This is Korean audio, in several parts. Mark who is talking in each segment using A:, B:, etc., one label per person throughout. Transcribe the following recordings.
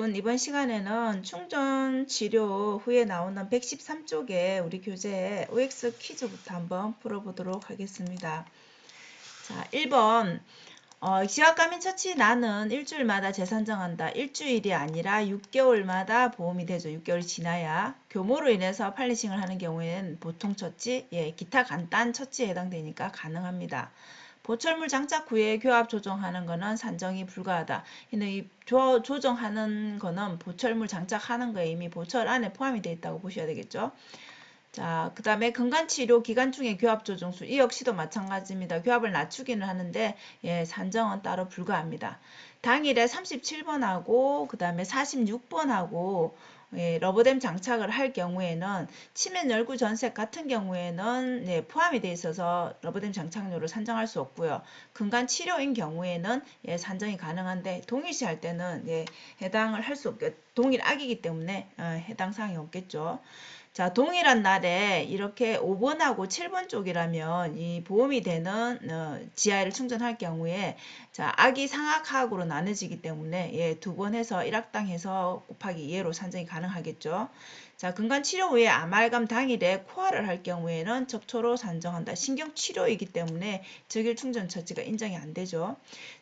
A: 여러분, 이번 시간에는 충전 치료 후에 나오는 113쪽에 우리 교재에 OX 퀴즈부터 한번 풀어보도록 하겠습니다. 자, 1번. 지압감인 처치 나는 일주일마다 재산정한다. 일주일이 아니라 6개월마다 보험이 되죠. 6개월이 지나야. 교모로 인해서 팔리싱을 하는 경우에는 보통 처치, 기타 간단 처치에 해당되니까 가능합니다. 보철물 장착 후에 교합 조정하는 것은 산정이 불가하다. 근데 이 조정하는 거는 보철물 장착하는 거에 이미 보철 안에 포함이 되어 있다고 보셔야 되겠죠. 자, 그 다음에 건강치료 기간 중에 교합 조정수 이 역시도 마찬가지입니다. 교합을 낮추기는 하는데 산정은 따로 불가합니다. 당일에 37번하고 그 다음에 46번하고 러버댐 장착을 할 경우에는 치매 열구 전색 같은 경우에는 포함이 되어 있어서 러버댐 장착료를 산정할 수 없고요. 근간 치료인 경우에는 산정이 가능한데 동일시 할 때는 해당을 할 수 없게 동일 악이기 때문에 해당 사항이 없겠죠. 자, 동일한 날에 이렇게 5번하고 7번 쪽이라면 이 보험이 되는 GI를 충전할 경우에 자, 악이 상악하악으로 나눠지기 때문에 두 번 해서 1악당 해서 곱하기 2로 산정이 가능하겠죠. 자, 근간치료 후에 아말감 당일에 코아를 할 경우에는 적초로 산정한다. 신경치료이기 때문에 적일 충전 처치가 인정이 안 되죠.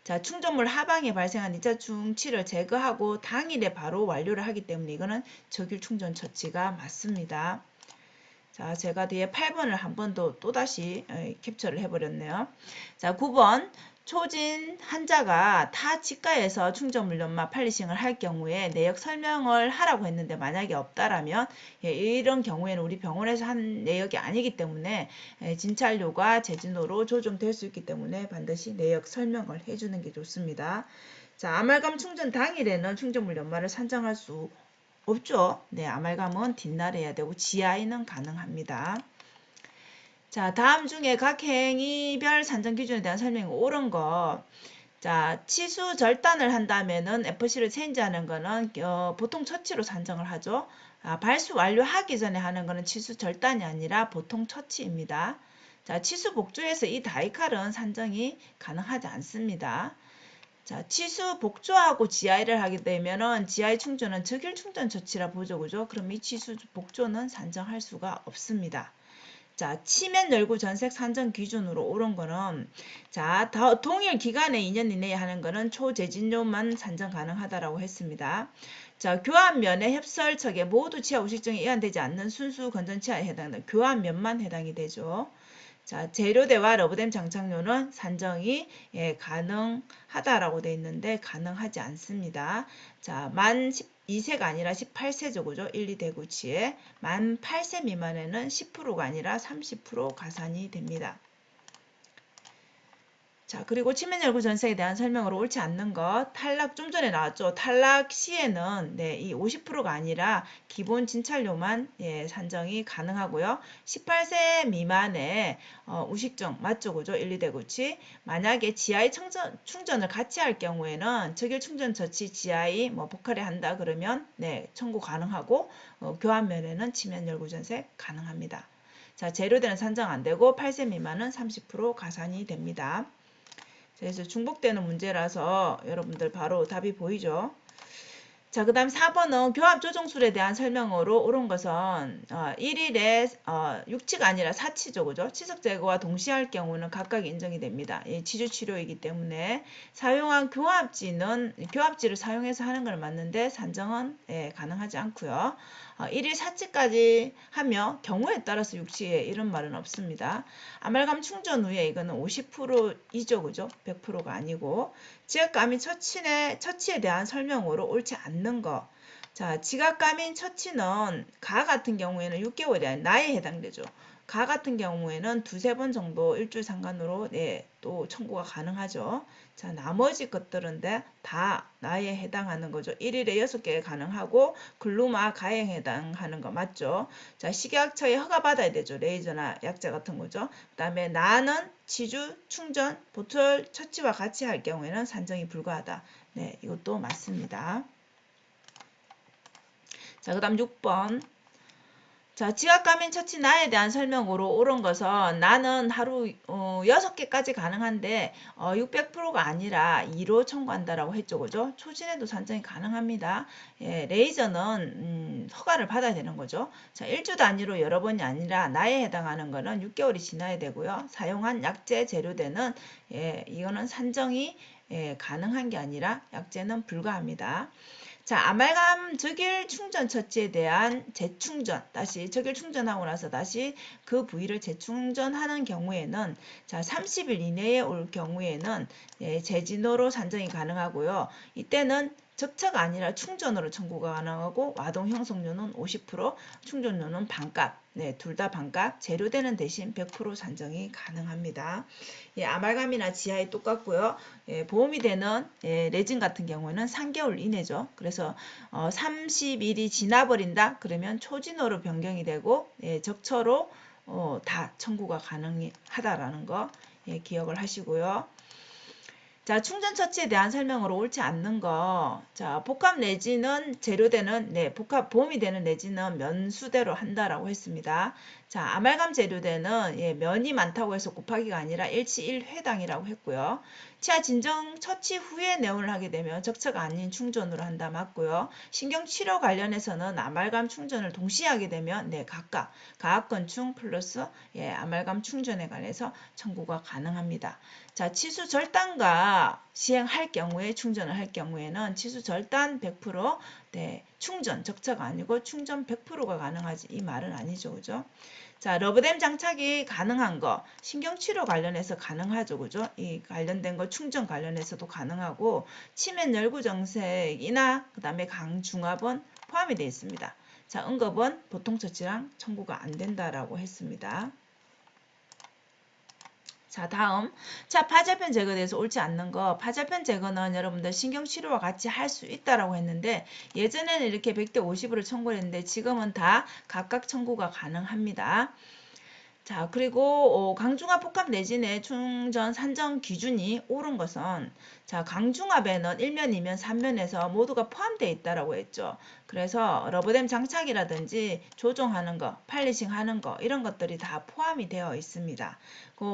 A: 자, 충전물 하방에 발생한 2차 충치를 제거하고 당일에 바로 완료를 하기 때문에 이거는 적일 충전 처치가 맞습니다. 자, 제가 뒤에 8번을 한 번 더 또다시 캡처를 해버렸네요. 자, 9번. 초진 환자가 타 치과에서 충전물 연마 팔리싱을 할 경우에 내역 설명을 하라고 했는데 만약에 없다라면 이런 경우에는 우리 병원에서 한 내역이 아니기 때문에 진찰료가 재진호로 조정될 수 있기 때문에 반드시 내역 설명을 해주는 게 좋습니다. 자, 아말감 충전 당일에는 충전물 연마를 산정할 수 없죠. 네, 아말감은 뒷날에 해야 되고 GI는 가능합니다. 자, 다음 중에 각 행위별 산정 기준에 대한 설명이 옳은 거. 자, 치수 절단을 한다면은 FC를 체인지하는 거는 보통 처치로 산정을 하죠. 발수 완료하기 전에 하는 거는 치수 절단이 아니라 보통 처치입니다. 자, 치수 복조에서 이 다이칼은 산정이 가능하지 않습니다. 자, 치수 복조하고 GI를 하게 되면은 GI 충전은 적일 충전 처치라 보죠, 그죠? 그럼 이 치수 복조는 산정할 수가 없습니다. 자, 치매 열구 전색 산정 기준으로 옳은 거는 자, 동일 기간에 2년 이내에 하는 거는 초재진료만 산정 가능하다라고 했습니다. 자, 교환면의 협설척에 모두 치아 우식증이 이완되지 않는 순수 건전 치아에 해당하는 교환면만 해당이 되죠. 자, 재료대와 러브댐 장착료는 산정이 가능하다라고 되어 있는데 가능하지 않습니다. 자, 만 12세가 아니라 18세죠. 그죠? 1, 2대구치에 만 8세 미만에는 10%가 아니라 30% 가산이 됩니다. 자, 그리고 치매 열구 전세에 대한 설명으로 옳지 않는 것. 탈락 좀 전에 나왔죠. 탈락 시에는 이 50%가 아니라 기본 진찰료만 산정이 가능하고요. 18세 미만의 우식증 맞죠, 그죠? 1, 2대구치. 만약에 GI 충전을 같이 할 경우에는 적일 충전 처치 GI 보컬에 한다 그러면 청구 가능하고 교환면에는 치매 열구 전세 가능합니다. 자, 재료대는 산정 안 되고 8세 미만은 30% 가산이 됩니다. 그래서 중복되는 문제라서 여러분들 바로 답이 보이죠? 자, 그 다음 4번은 교합조정술에 대한 설명으로 옳은 것은 1일에 6치가 아니라 4치죠. 그죠? 치석 제거와 동시에 할 경우는 각각 인정이 됩니다. 치주치료이기 때문에 사용한 교합지를 사용해서 하는 걸 맞는데 산정은 가능하지 않고요. 1일 4치까지 하며 경우에 따라서 6치에 이런 말은 없습니다. 아말감 충전 후에 이거는 50%이죠. 그죠? 100%가 아니고 지압감인 처치에 대한 설명으로 옳지 않는 거. 자, 지각감인 처치는 가 같은 경우에는 6개월이 아니라 나에 해당되죠. 가 같은 경우에는 두세 번 정도 일주일 상간으로 또 청구가 가능하죠. 자, 나머지 것들은 다 나에 해당하는 거죠. 1일에 6개 가능하고 글루마 가에 해당하는 거 맞죠? 자, 식약처에 허가받아야 되죠. 레이저나 약제 같은 거죠. 그 다음에 나는 치주, 충전, 보철 처치와 같이 할 경우에는 산정이 불가하다. 네, 이것도 맞습니다. 자, 그 다음 6번. 자, 지각가민 처치 나에 대한 설명으로 옳은 것은 나는 하루 6개까지 가능한데 600%가 아니라 2로 청구한다라고 했죠. 그죠? 초진에도 산정이 가능합니다. 예, 레이저는 허가를 받아야 되는 거죠. 자, 1주 단위로 여러 번이 아니라 나에 해당하는 거는 6개월이 지나야 되고요. 사용한 약재 재료대는 이거는 산정이 가능한 게 아니라 약재는 불가합니다. 자, 아말감 적일 충전 처치에 대한 재충전, 다시 적일 충전하고 나서 다시 그 부위를 재충전하는 경우에는 자, 30일 이내에 올 경우에는 재진호로 산정이 가능하고요. 이때는 적차가 아니라 충전으로 청구가 가능하고 와동 형성료는 50%, 충전료는 반값, 둘 다 반값, 재료되는 대신 100% 산정이 가능합니다. 아말감이나 지하에 똑같고요. 보험이 되는 레진 같은 경우에는 3개월 이내죠. 그래서 30일이 지나버린다 그러면 초진호로 변경이 되고 적처로 다 청구가 가능하다라는 거 기억을 하시고요. 자, 충전 처치에 대한 설명으로 옳지 않는 거. 자, 복합 내지는 재료되는, 복합 보험이 되는 내지는 면수대로 한다라고 했습니다. 자, 아말감 재료대는 면이 많다고 해서 곱하기가 아니라 일치 1회당이라고 했고요. 치아 진정 처치 후에 내원을 하게 되면 적차가 아닌 충전으로 한다 맞고요. 신경치료 관련해서는 아말감 충전을 동시에 하게 되면 각각 가압건충 플러스 아말감 충전에 관해서 청구가 가능합니다. 자, 치수 절단과 시행할 경우에 충전을 할 경우에는 치수 절단 100% 충전 적차가 아니고 충전 100%가 가능하지 이 말은 아니죠. 그죠? 자, 러브댐 장착이 가능한 거 신경치료 관련해서 가능하죠. 그죠? 이 관련된 거 충전 관련해서도 가능하고 치매 열구 정색이나 그 다음에 강중압은 포함이 되어 있습니다. 자, 응급은 보통처치랑 청구가 안 된다라고 했습니다. 자, 다음. 자, 파절편 제거에 대해서 옳지 않는 거. 파절편 제거는 여러분들 신경치료와 같이 할 수 있다라고 했는데 예전에는 이렇게 100대 50으로 청구를 했는데 지금은 다 각각 청구가 가능합니다. 자, 그리고 강중압 복합 내진의 충전 산정 기준이 옳은 것은 자, 강중압에는 1면, 2면, 3면에서 모두가 포함되어 있다라고 했죠. 그래서 러브댐 장착이라든지 조정하는 거, 팔리싱 하는 거 이런 것들이 다 포함이 되어 있습니다.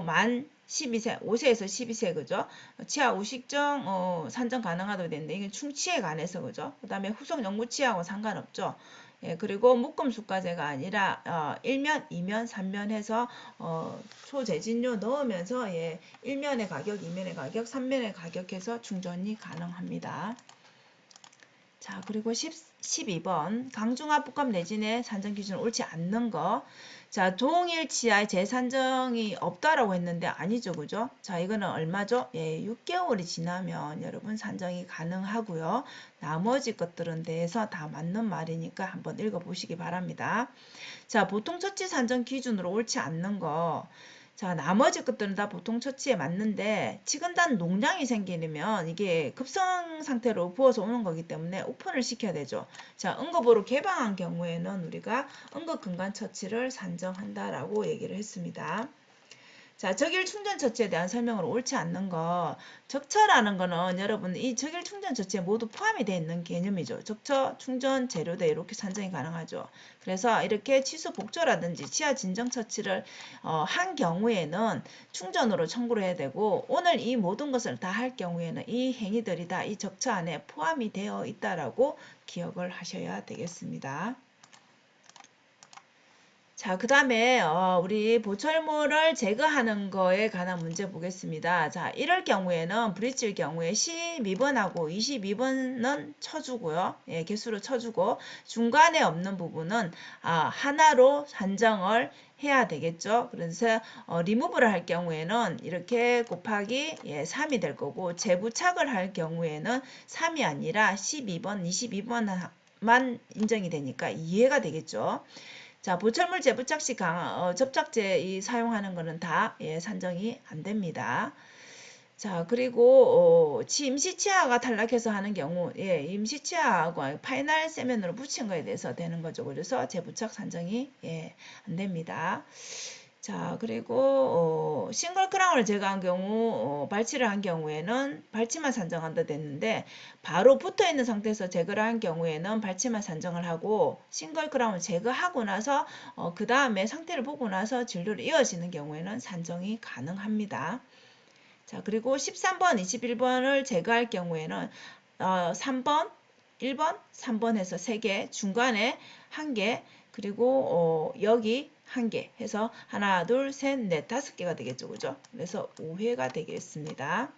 A: 만 12세, 5세에서 12세 그죠? 치아 우식증 산정 가능하다고 되는데 이게 충치에 관해서 그죠? 그다음에 후속 영구치하고 상관없죠. 그리고 묶음수가제가 아니라 1면, 2면, 3면 해서 초재진료 넣으면서 1면의 가격, 2면의 가격, 3면의 가격 해서 충전이 가능합니다. 자, 그리고 12번 강중압 복합 내진의 산정 기준 옳지 않는 거. 자, 동일 치아의 재산정이 없다라고 했는데 아니죠. 그죠? 자, 이거는 얼마죠? 6개월이 지나면 여러분 산정이 가능하고요. 나머지 것들은 대해서 다 맞는 말이니까 한번 읽어보시기 바랍니다. 자, 보통 처치 산정 기준으로 옳지 않는 거. 자, 나머지 것들은 다 보통 처치에 맞는데 치근단 농량이 생기면 이게 급성 상태로 부어서 오는 거기 때문에 오픈을 시켜야 되죠. 자, 응급으로 개방한 경우에는 우리가 응급 근간 처치를 산정한다라고 얘기를 했습니다. 자, 적일 충전 처치에 대한 설명으로 옳지 않는 거. 적처라는 거는 여러분 이 적일 충전 처치에 모두 포함이 되어 있는 개념이죠. 적처, 충전, 재료대 이렇게 산정이 가능하죠. 그래서 이렇게 취소 복조라든지 치아 진정 처치를 한 경우에는 충전으로 청구를 해야 되고 오늘 이 모든 것을 다 할 경우에는 이 행위들이 다 이 적처 안에 포함이 되어 있다라고 기억을 하셔야 되겠습니다. 자, 그 다음에 우리 보철물을 제거하는 거에 관한 문제 보겠습니다. 자, 이럴 경우에는 브릿지일 경우에 12번하고 22번은 쳐주고요. 개수로 쳐주고 중간에 없는 부분은 하나로 산정을 해야 되겠죠. 그래서 리무브를 할 경우에는 이렇게 곱하기 3이 될 거고 재부착을 할 경우에는 3이 아니라 12번, 22번만 인정이 되니까 이해가 되겠죠. 자, 보철물 재부착 시 접착제 사용하는 거는 다 산정이 안 됩니다. 자, 그리고 임시치아가 탈락해서 하는 경우 임시치아하고 파이널 세면으로 붙인 거에 대해서 되는 거죠. 그래서 재부착 산정이 안 됩니다. 자, 그리고 싱글 크라운을 제거한 경우 발치를 한 경우에는 발치만 산정한다 됐는데 바로 붙어 있는 상태에서 제거를 한 경우에는 발치만 산정을 하고 싱글 크라운을 제거하고 나서 그 다음에 상태를 보고 나서 진료를 이어지는 경우에는 산정이 가능합니다. 자, 그리고 13번, 21번을 제거할 경우에는 3번, 1번, 3번 해서 3개, 중간에 1개, 그리고 여기 1개 해서 하나, 둘, 셋, 넷, 5개가 되겠죠. 그죠? 그래서 5회가 되겠습니다.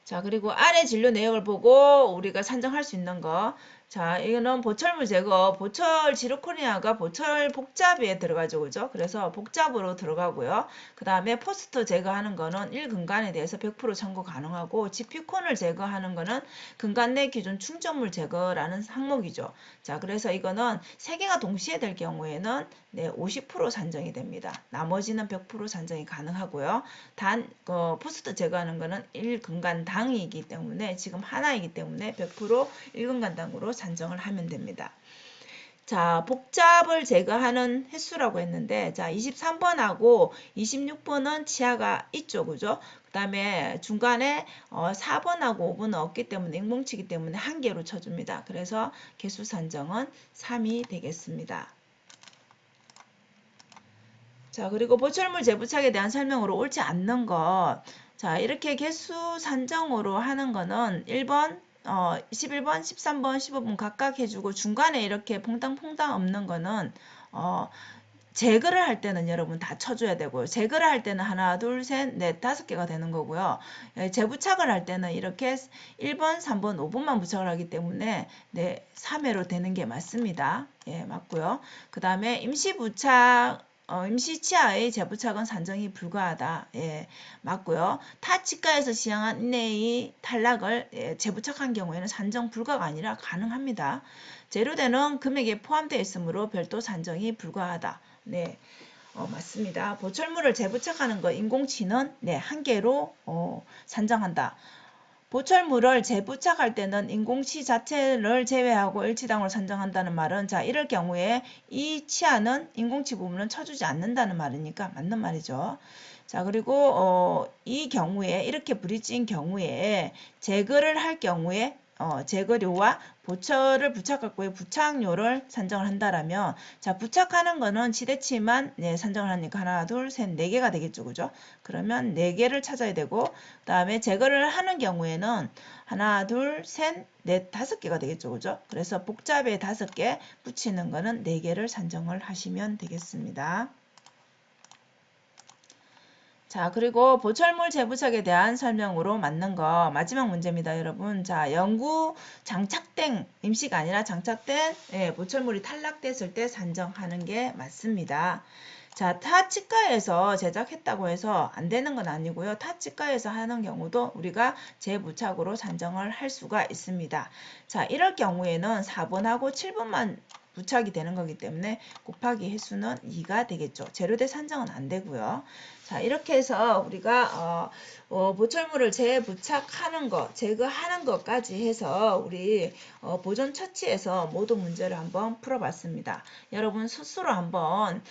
A: 자, 그리고 아래 진료 내역을 보고 우리가 산정할 수 있는 거. 자, 이거는 보철물 제거, 보철 지르코니아가 보철 복잡에 들어가죠. 그죠? 그래서 복잡으로 들어가고요. 그 다음에 포스터 제거하는 거는 1근간에 대해서 100% 청구 가능하고 지피콘을 제거하는 거는 근간 내 기준 충전물 제거라는 항목이죠. 자, 그래서 이거는 3개가 동시에 될 경우에는 네, 50% 산정이 됩니다. 나머지는 100% 산정이 가능하고요. 단, 포스터 제거하는 거는 1근간당이기 때문에 지금 하나이기 때문에 100% 1근간당으로 산정을 하면 됩니다. 자, 복잡을 제거하는 횟수라고 했는데, 자, 23번하고 26번은 치아가 있죠, 그죠? 그 다음에 중간에 4번하고 5번은 없기 때문에 인공치기 때문에 한 개로 쳐줍니다. 그래서 개수 산정은 3이 되겠습니다. 자, 그리고 보철물 재부착에 대한 설명으로 옳지 않는 것. 자, 이렇게 개수 산정으로 하는 거는 1번, 11번, 13번, 15번 각각 해주고 중간에 이렇게 퐁당퐁당 없는 거는 제거를 할 때는 여러분 다 쳐줘야 되고요. 제거를 할 때는 하나, 둘, 셋, 넷, 5개가 되는 거고요. 재부착을 할 때는 이렇게 1번, 3번, 5번만 부착을 하기 때문에 네, 3회로 되는 게 맞습니다. 예, 맞고요. 그 다음에 임시부착 임시치아의 재부착은 산정이 불가하다. 예, 맞고요. 타 치과에서 시행한 인내의 탈락을 재부착한 경우에는 산정 불가가 아니라 가능합니다. 재료되는 금액에 포함되어 있으므로 별도 산정이 불가하다. 네, 맞습니다. 보철물을 재부착하는 거 인공치는 네, 한 개로 산정한다. 보철물을 재부착할 때는 인공치 자체를 제외하고 일치당으로 산정한다는 말은 자 이럴 경우에 이 치아는 인공치 부분은 쳐주지 않는다는 말이니까 맞는 말이죠. 자 그리고 이 경우에 이렇게 브릿지인 경우에 제거를 할 경우에 제거료와 보철을 부착할 거에 부착료를 산정을 한다라면 자 부착하는 거는 지대치만 네, 산정을 하니까 하나 둘 셋 4개가 되겠죠. 그죠? 그러면 4개를 찾아야 되고 그 다음에 제거를 하는 경우에는 하나 둘 셋 넷 5개가 되겠죠. 그죠? 그래서 복잡에 5개 붙이는 거는 4개를 산정을 하시면 되겠습니다. 자, 그리고 보철물 재부착에 대한 설명으로 맞는 거 마지막 문제입니다, 여러분. 자, 영구 장착된 임시가 아니라 장착된 보철물이 탈락됐을 때 산정하는 게 맞습니다. 자, 타 치과에서 제작했다고 해서 안 되는 건 아니고요. 타 치과에서 하는 경우도 우리가 재부착으로 산정을 할 수가 있습니다. 자, 이럴 경우에는 4번하고 7번만 부착이 되는 거기 때문에 곱하기 횟수는 2가 되겠죠. 재료대 산정은 안 되고요. 자, 이렇게 해서 우리가 보철물을 재부착하는 것, 제거하는 것까지 해서 우리 보존 처치에서 모든 문제를 한번 풀어봤습니다. 여러분 스스로 한번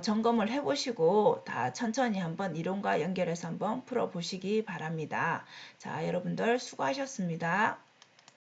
A: 점검을 해보시고 다 천천히 한번 이론과 연결해서 한번 풀어보시기 바랍니다. 자, 여러분들 수고하셨습니다.